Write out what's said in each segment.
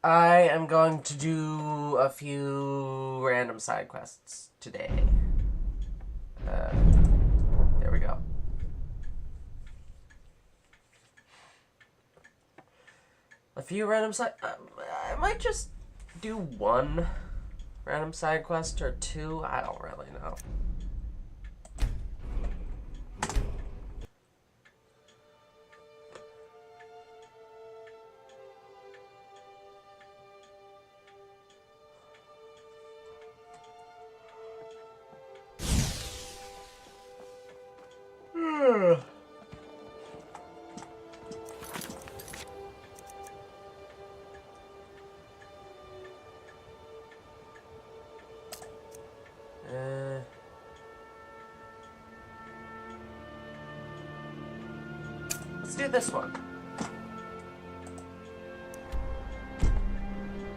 I am going to do a few random side quests today. There we go. A few random side... I might just do one random side quest or two. I don't really know. Let's do this one.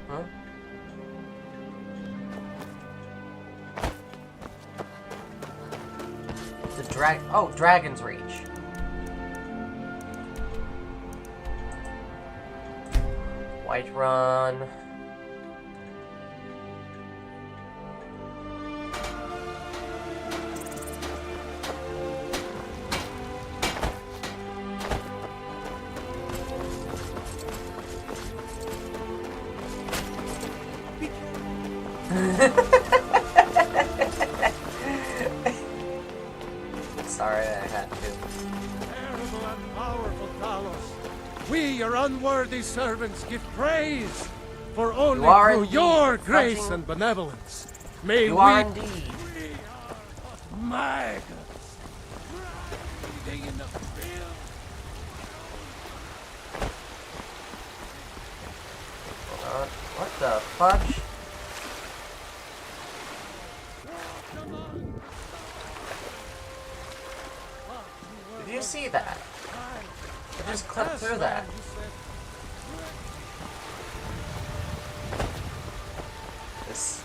Huh? Dragon's Reach. White Run. Sorry, I had to. Terrible and powerful Talos, we, your unworthy servants, give praise, for only through your grace and benevolence may you are indeed. We are maggots, breathing in the field. Hold on. What the fudge? Did you see that? I just clipped through that. This...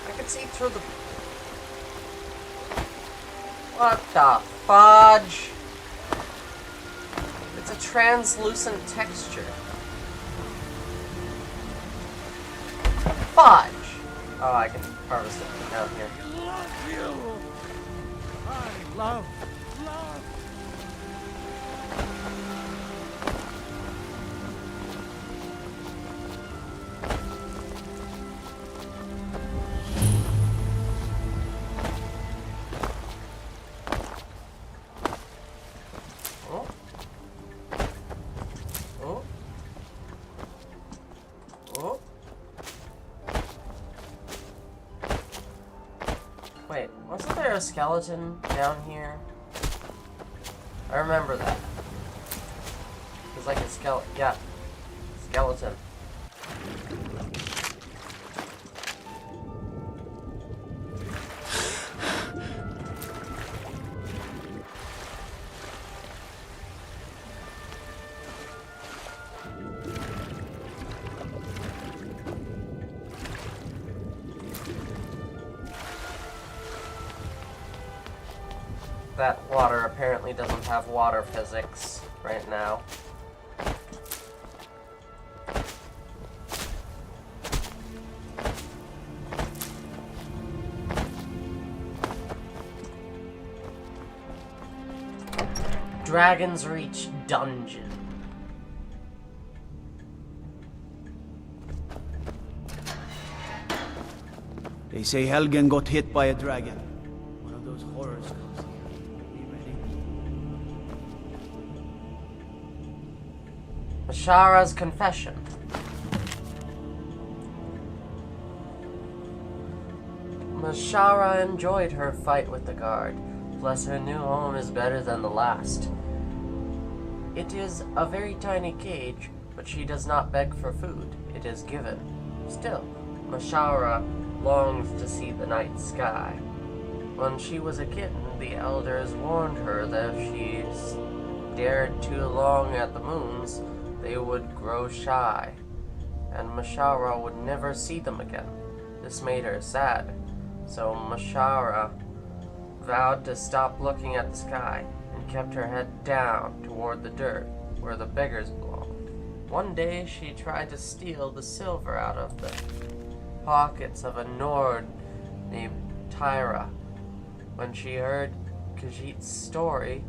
I can see through the... What the fudge? It's a translucent texture. Fudge! Oh, I can harvest it from down here. I love you. I love. Oh. Oh. Oh. Wait, wasn't there a skeleton down here? I remember that. It was like a skeleton. Yeah. Skeleton. That water apparently doesn't have water physics right now. Dragon's Reach Dungeon. They say Helgen got hit by a dragon. One of those horrors comes here. Be ready. Ashara's Confession. Mashara enjoyed her fight with the guard, plus her new home is better than the last. It is a very tiny cage, but she does not beg for food, it is given. Still, Mashara longs to see the night sky. When she was a kitten, the elders warned her that if she stared too long at the moons, they would grow shy, and Mashara would never see them again. This made her sad, so Mashara vowed to stop looking at the sky and kept her head down toward the dirt where the beggars belong. One day she tried to steal the silver out of the pockets of a Nord named Tyra. When she heard Khajiit's story,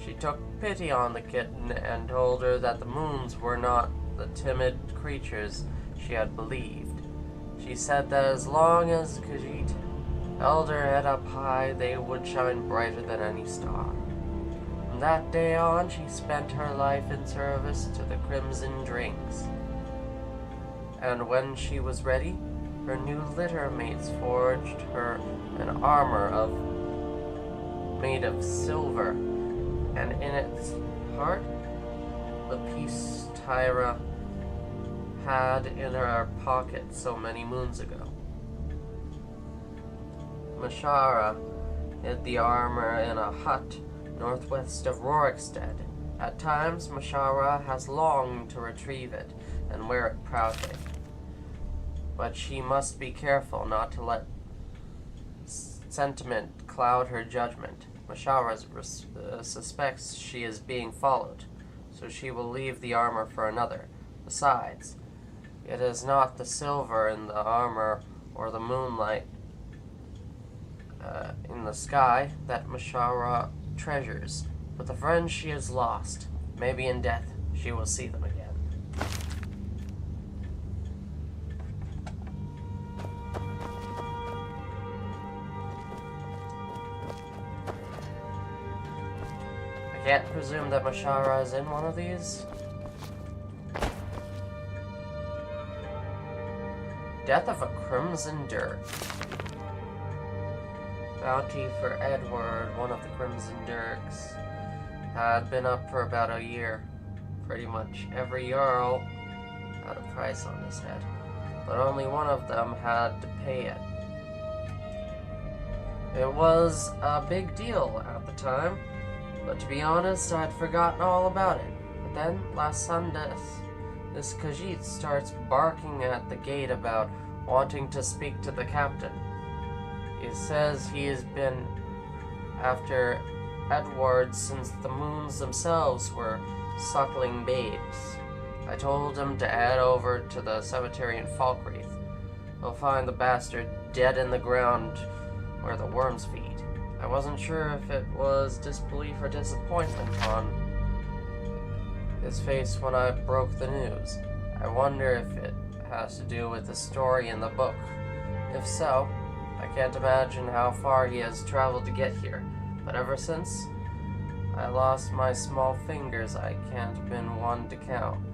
she took pity on the kitten and told her that the moons were not the timid creatures she had believed. She said that as long as Khajiit held her head up high, they would shine brighter than any star. From that day on, she spent her life in service to the Crimson Drinks. And when she was ready, her new litter mates forged her an armor made of silver, and in its heart, the piece Tyra had in her pocket so many moons ago. Mashara hid the armor in a hut northwest of Rorikstead. At times, Mashara has longed to retrieve it and wear it proudly. But she must be careful not to let sentiment cloud her judgment. Mashara suspects she is being followed, so she will leave the armor for another. Besides, it is not the silver in the armor or the moonlight in the sky that Mashara treasures, but the friends she has lost. Maybe in death she will see them again. I can't presume that Mashara is in one of these. Death of a Crimson Dirk. Bounty for Edward, one of the Crimson Dirks, had been up for about a year. Pretty much every Jarl had a price on his head, but only one of them had to pay it. It was a big deal at the time, but to be honest, I'd forgotten all about it. But then, last Sunday, this Khajiit starts barking at the gate about wanting to speak to the captain. He says he has been after Edward since the moons themselves were suckling babes. I told him to head over to the cemetery in Falkreath. He'll find the bastard dead in the ground where the worms feed. I wasn't sure if it was disbelief or disappointment on his face when I broke the news. I wonder if it has to do with the story in the book. If so, I can't imagine how far he has traveled to get here, but ever since I lost my small fingers, I can't have been one to count.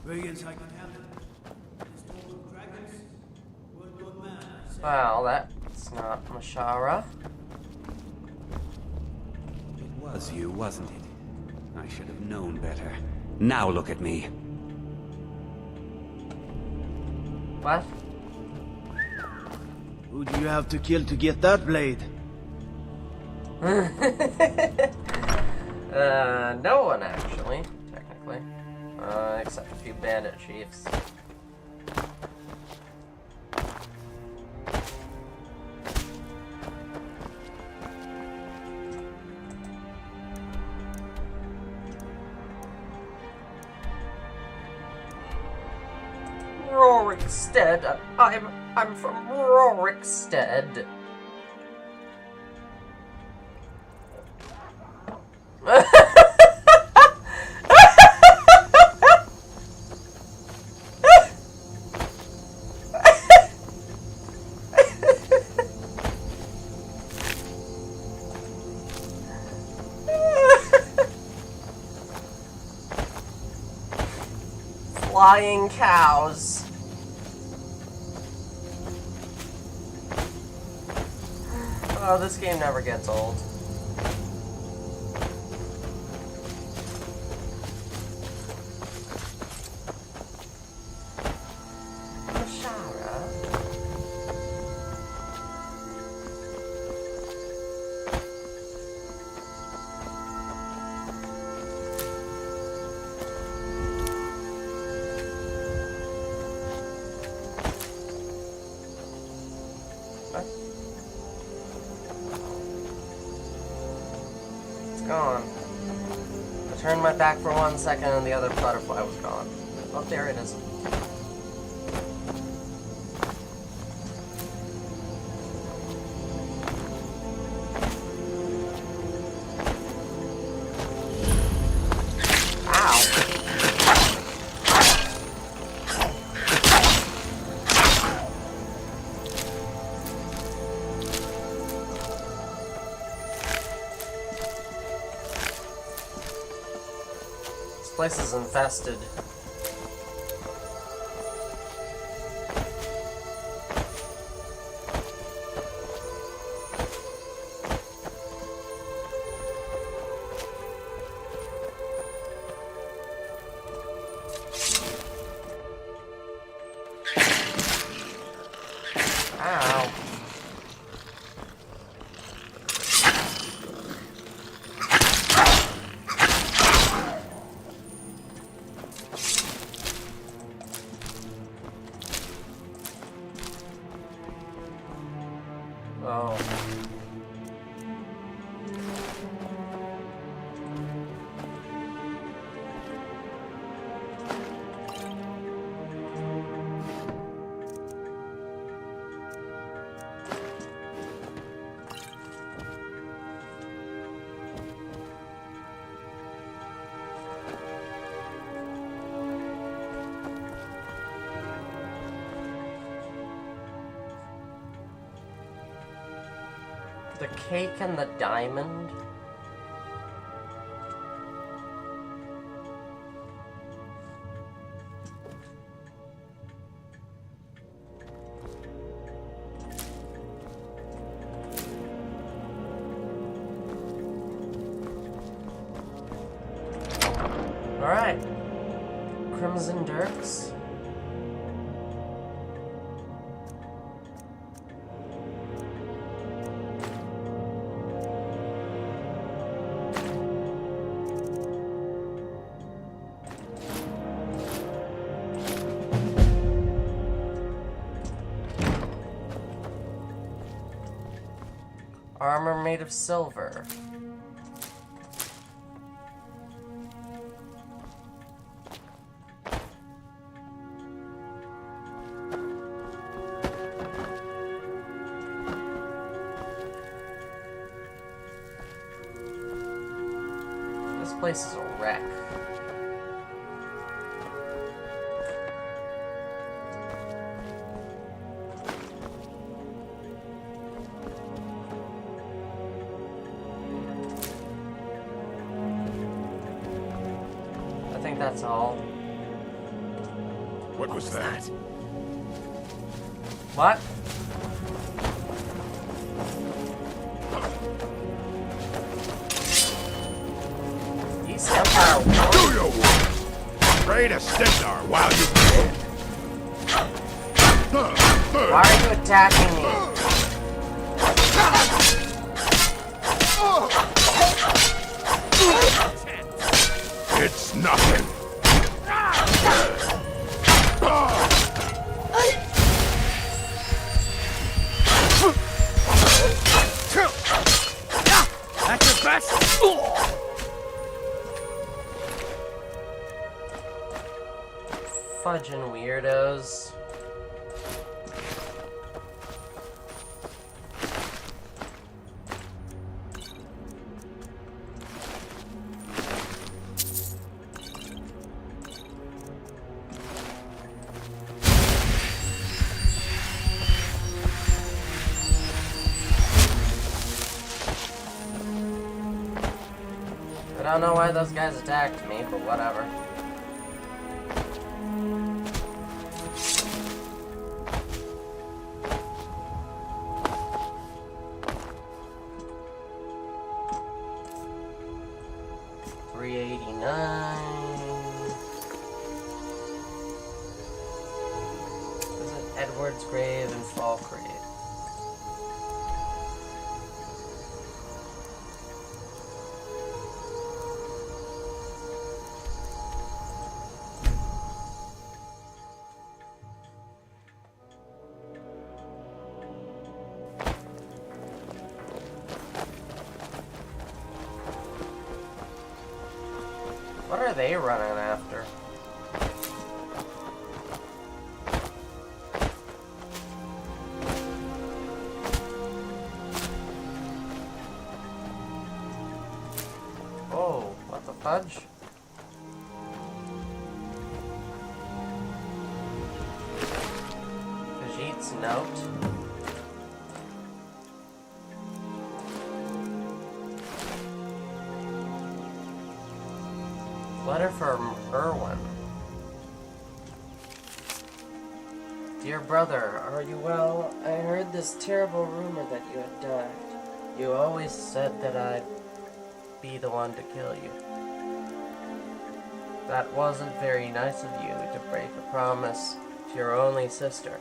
Brigands I can handle. This toll of dragons? Word to a man, I say. Well, that's not Mashara. It was you, wasn't it? I should have known better. Now look at me. What? Who do you have to kill to get that blade? No one actually, technically. Except a few bandit chiefs. Rorikstead. I'm from Rorikstead. Flying cows. Oh, this game never gets old. gone. I turned my back for 1 second and the other butterfly was gone. Oh, there it is. This place is infested. Ow. Oh. The cake and the diamond? Alright. Crimson Dirks. Armor made of silver. This place is a wreck. I think that's all. What was that? What? These Empire Do your work! Raid a Stendarr while you can! Why are you attacking me? It's nothing! That's your best? Fudging weirdos. I don't know why those guys attacked me, but whatever. Visit Edward's grave and Fall Crate. What are they running after? Oh, what the fudge? Khajiit's note. Letter from Erwin. Dear brother, are you well? I heard this terrible rumor that you had died. You always said that I'd be the one to kill you. That wasn't very nice of you to break a promise to your only sister.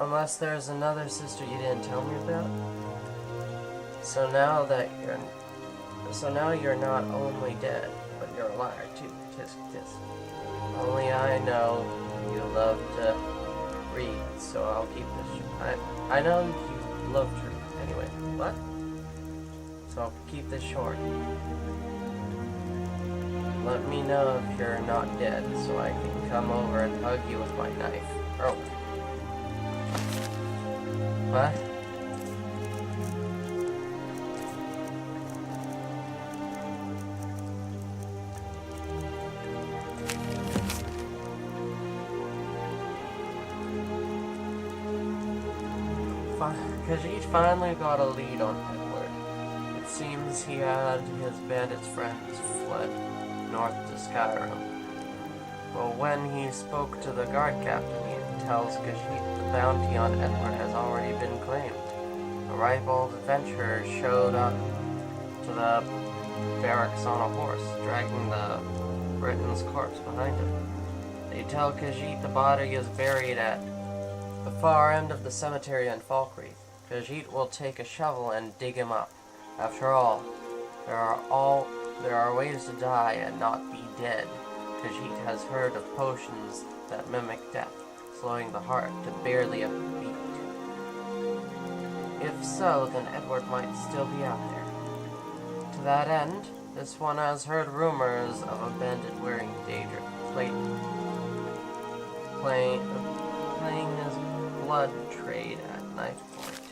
Unless there's another sister you didn't tell me about. So now you're not only dead, but you're a liar too. Tisk tisk. Only I know you love to read, so I'll keep this. I know you love to read. Anyway, what? So I'll keep this short. Let me know if you're not dead, so I can come over and hug you with my knife. Oh. What? Khajiit finally got a lead on Edward. It seems he had his bandits friends fled north to Skyrim. But when he spoke to the guard captain, he tells Khajiit the bounty on Edward has already been claimed. A ribald adventurer showed up to the barracks on a horse, dragging the Briton's corpse behind him. They tell Khajiit the body is buried at the far end of the cemetery in Falkreath. Khajiit will take a shovel and dig him up. After all, there are ways to die and not be dead. Khajiit has heard of potions that mimic death, slowing the heart to barely a beat. If so, then Edward might still be out there. To that end, this one has heard rumors of a bandit wearing Daedric plate, playing his blood trade at Knife Point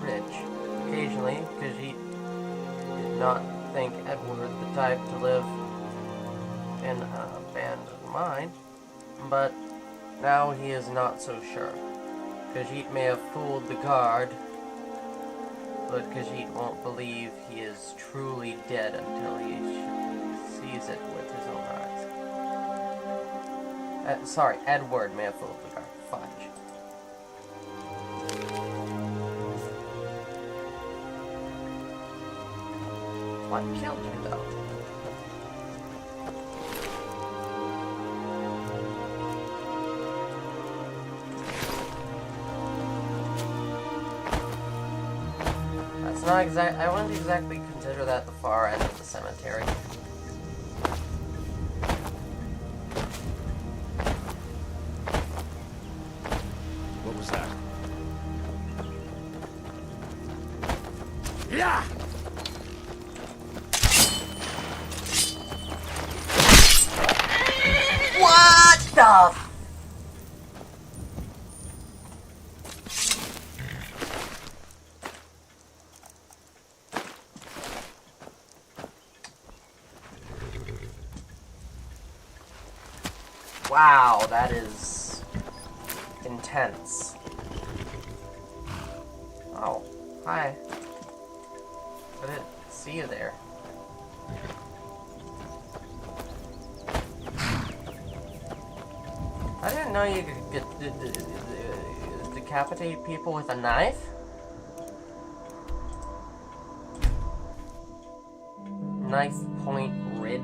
Ridge. Occasionally, Khajiit did not think Edward the type to live in a abandoned mine, but now he is not so sure. Khajiit may have fooled the guard, but Khajiit won't believe he is truly dead until he sees it with his own eyes. Sorry, Edward may have fooled the guard. Fudge. What killed you, though? That's not exact. I wouldn't exactly consider that the far end of the cemetery. What was that? Yeah! What the? Wow, that is intense. Oh, hi. I didn't see you there. I didn't know you could decapitate people with a knife. Knife Point Ridge.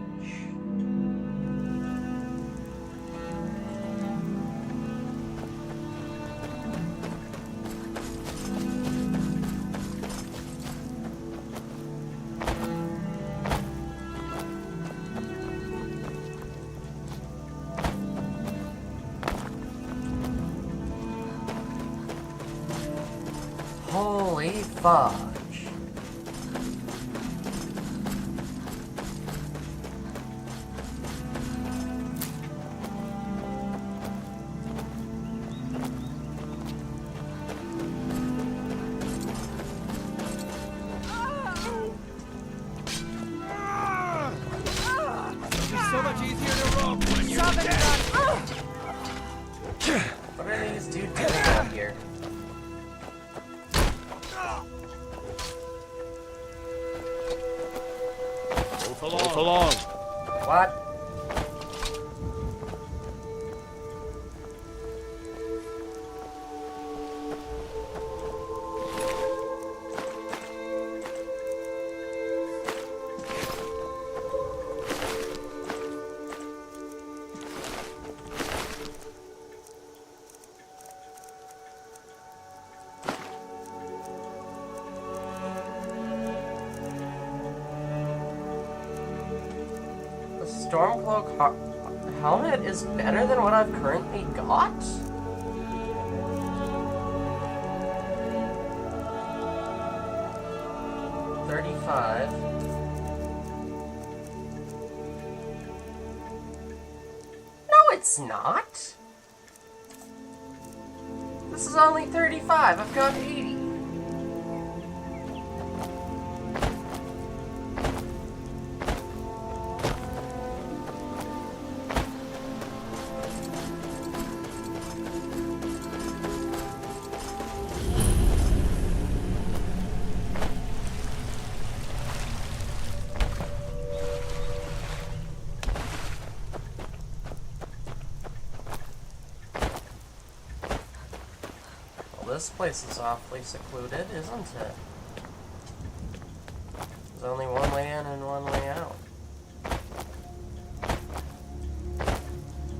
Holy fudge. What are these dudes doing out here? Move along. What? Stormcloak helmet is better than what I've currently got? $35. No, it's not. This is only 35. I've got 80. This place is awfully secluded, isn't it? There's only one way in and one way out.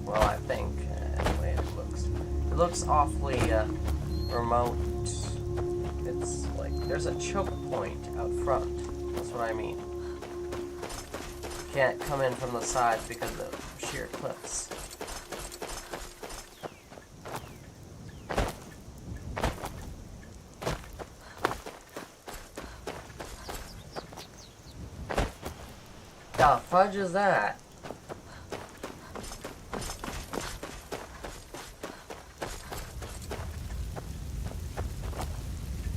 Well, I think. Anyway, it looks awfully remote. It's like there's a choke point out front. That's what I mean. You can't come in from the sides because of the sheer cliffs. The fudge is that?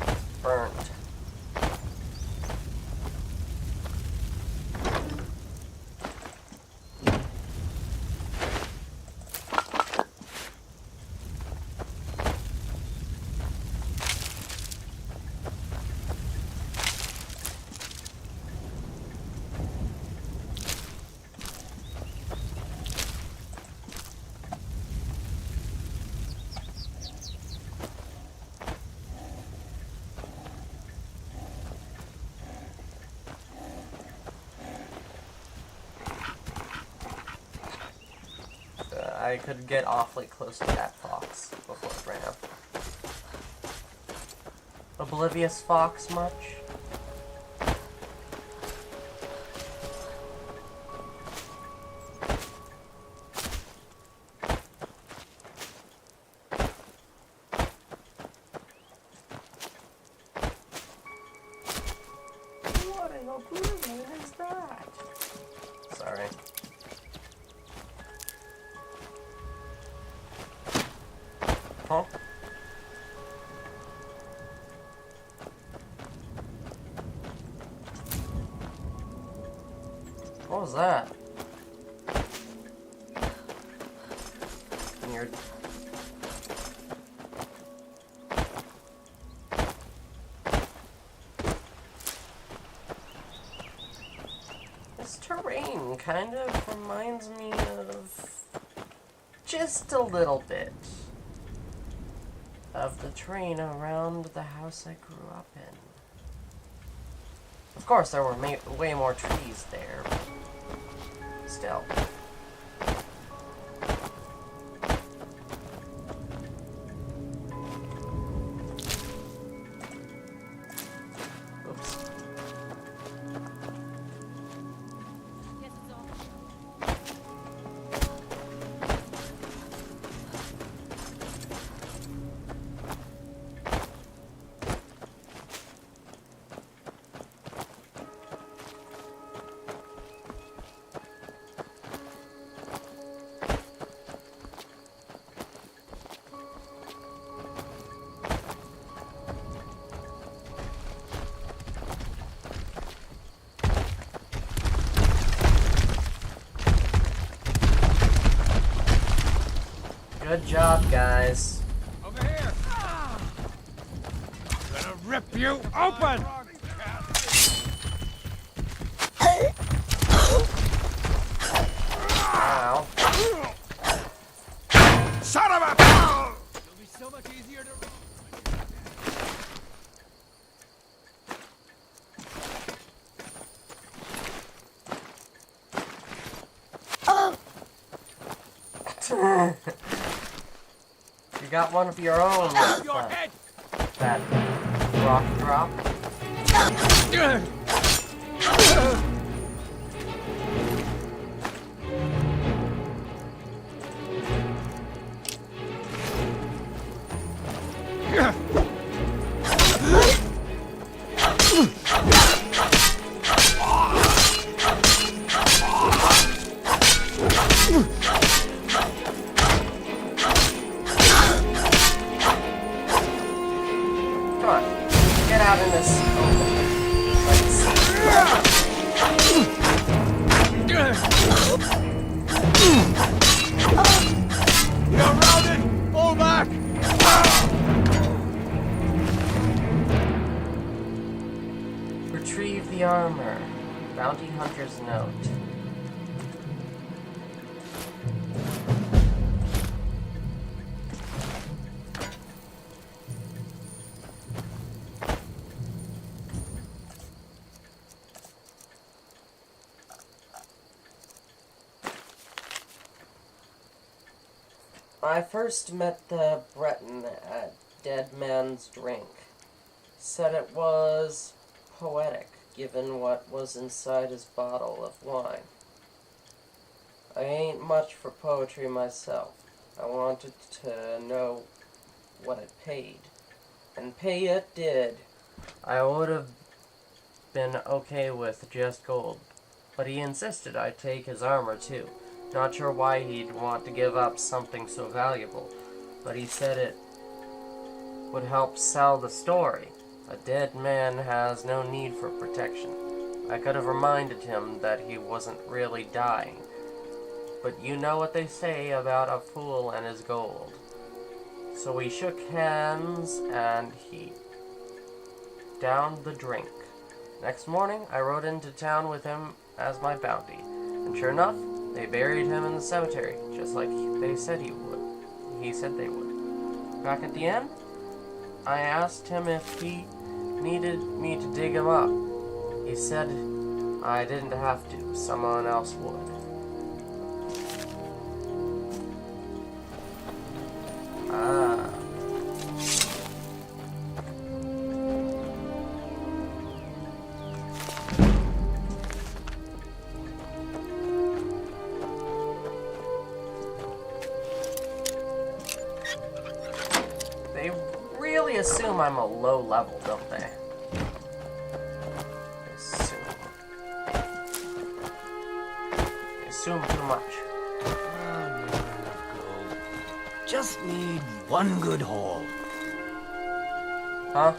It's burnt. I could get awfully close to that fox before it ran up. Oblivious fox much? What in oblivion is that? Sorry. Huh? What was that? Weird. This terrain kind of reminds me of just a little bit of the terrain around the house I grew up in. Of course, there were way more trees there, but still. Oops. Good job, guys. Over here! Gonna rip you open! Ow. Son of a... It'll be so much easier to... You got one of your own. Your head! That rock drop. Come on, get out in this open. You're routed! Pull back! Retrieve the armor. Bounty Hunter's note. I first met the Breton at Dead Man's Drink. Said it was poetic, given what was inside his bottle of wine. I ain't much for poetry myself. I wanted to know what it paid. And pay it did. I would have been okay with just gold, but he insisted I take his armor too. Not sure why he'd want to give up something so valuable, but he said it would help sell the story. A dead man has no need for protection. I could have reminded him that he wasn't really dying. But you know what they say about a fool and his gold. So we shook hands and he downed the drink. Next morning, I rode into town with him as my bounty. And sure enough, they buried him in the cemetery, just like they said he would. He said they would. Back at the end, I asked him if he needed me to dig him up. He said I didn't have to, someone else would. Ah. They really assume I'm a low level, don't they? They assume too much. Just need one good haul. Huh?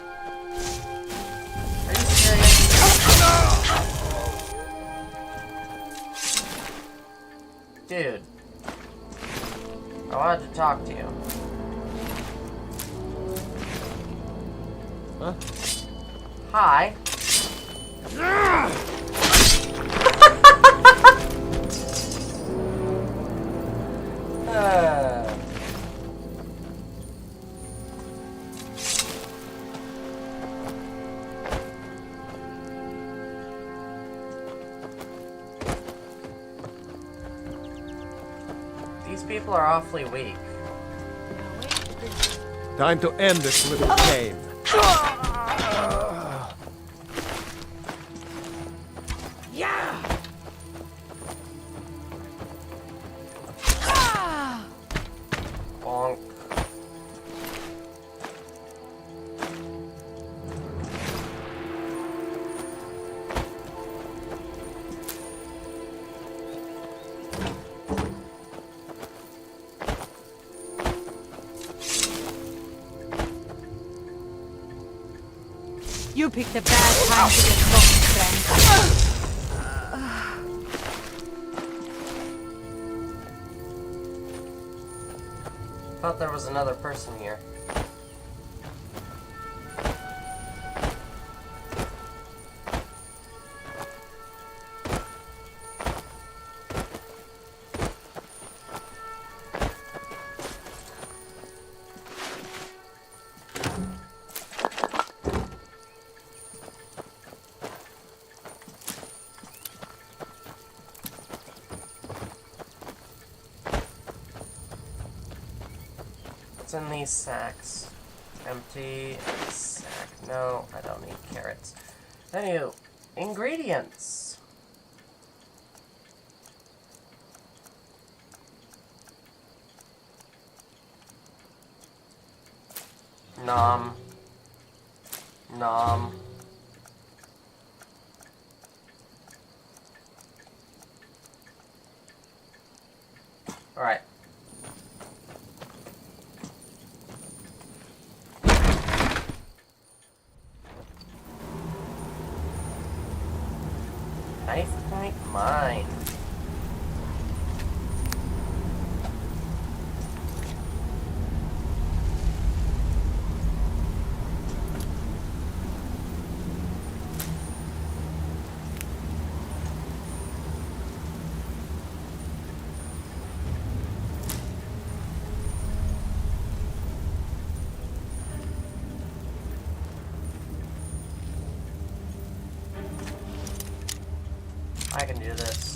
Are you serious? Dude. I wanted to talk to you. Huh? Hi. These people are awfully weak. Time to end this little game. Bonk. You picked a bad time to get lost, friend. thought there was another person here. What's in these sacks? Empty sack. No, I don't need carrots. Anywho, ingredients. Nom. Nom. Alright. Knife point mine. I can do this.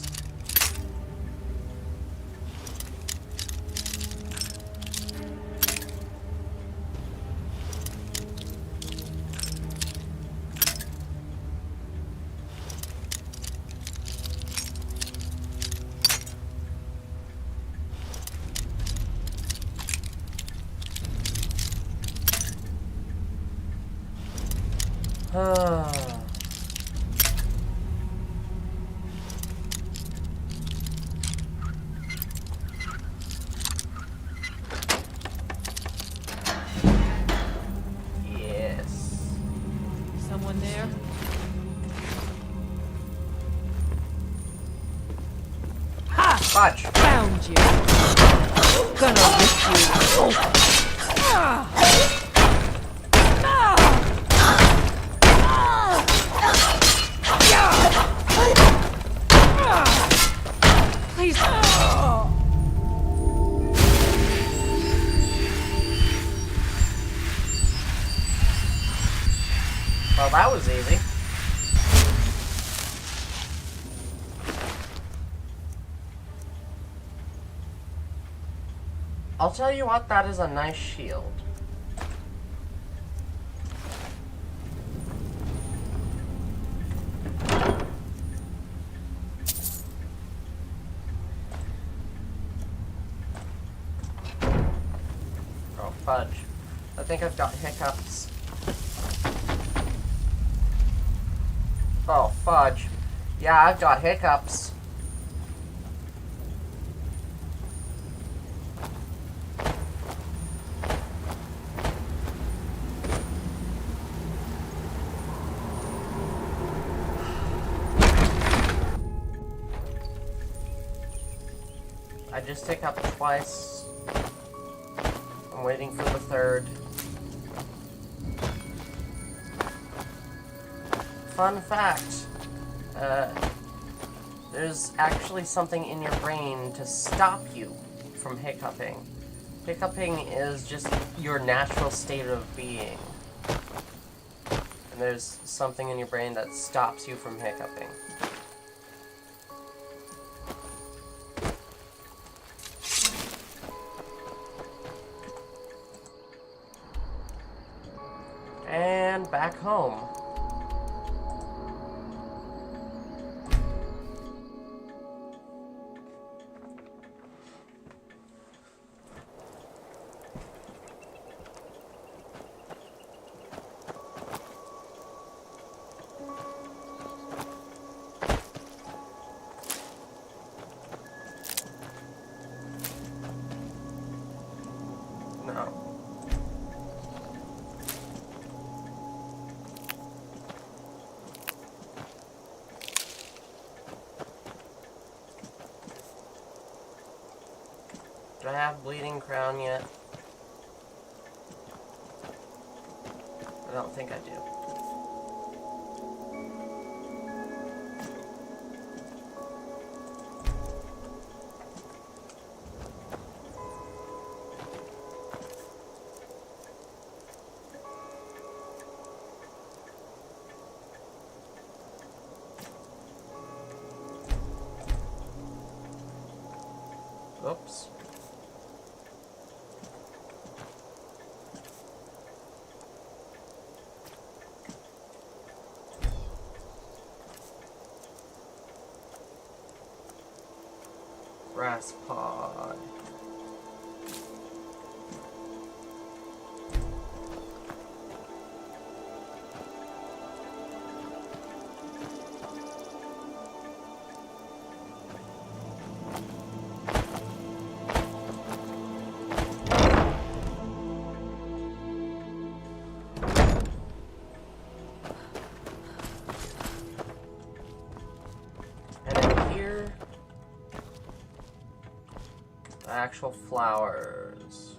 Yes. Someone there? Fudge. Found you. Gonna rip you. Please. Well, that was easy. I'll tell you what, that is a nice shield. Oh, fudge. I think I've got hiccups. Oh, fudge. Yeah, I've got hiccups. I just hiccuped twice. I'm waiting for the third. Fun fact, there's actually something in your brain to stop you from hiccuping. Hiccuping is just your natural state of being. And there's something in your brain that stops you from hiccuping. And back home. No. Do I have Bleeding Crown yet? don't think I do. Oops. Brass pod. Actual flowers.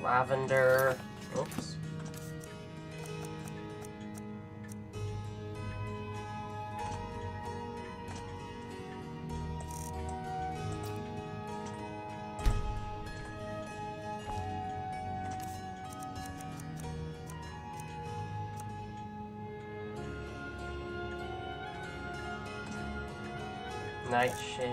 Lavender. Oops. Nightshade.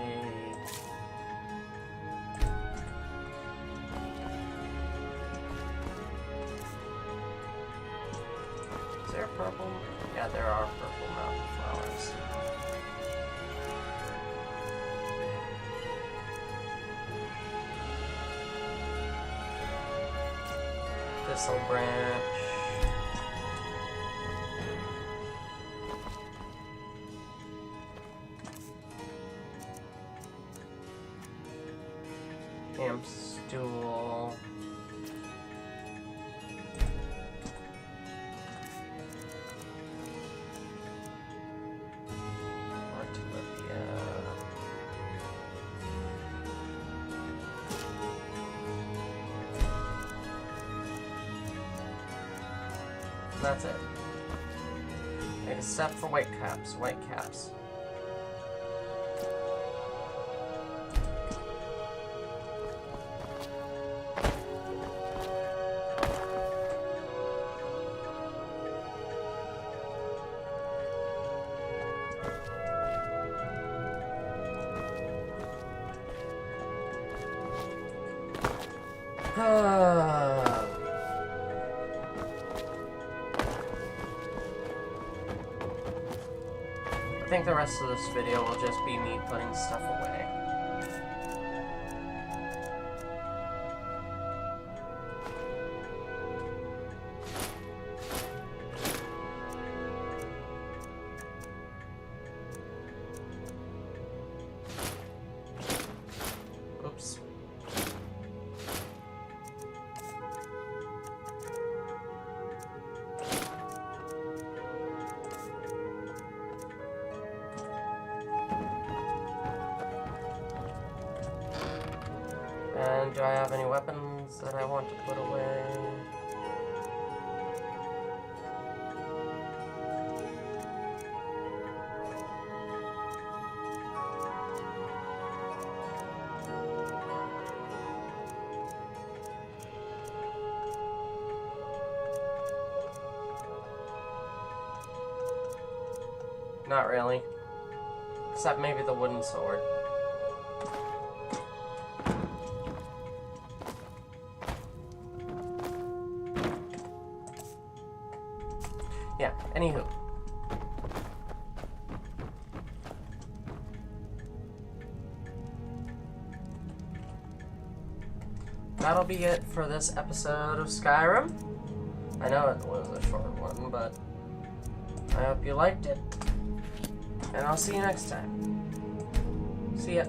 Is there purple? Yeah, there are purple mountain flowers. Thistle branch. Amp stool. That's it. Except for white caps. White caps. I think the rest of this video will just be me putting stuff away. Oops. And do I have any weapons that I want to put away? Not really. Except maybe the wooden sword. Yeah, anywho. That'll be it for this episode of Skyrim. I know it was a short one, but I hope you liked it. And I'll see you next time. See ya.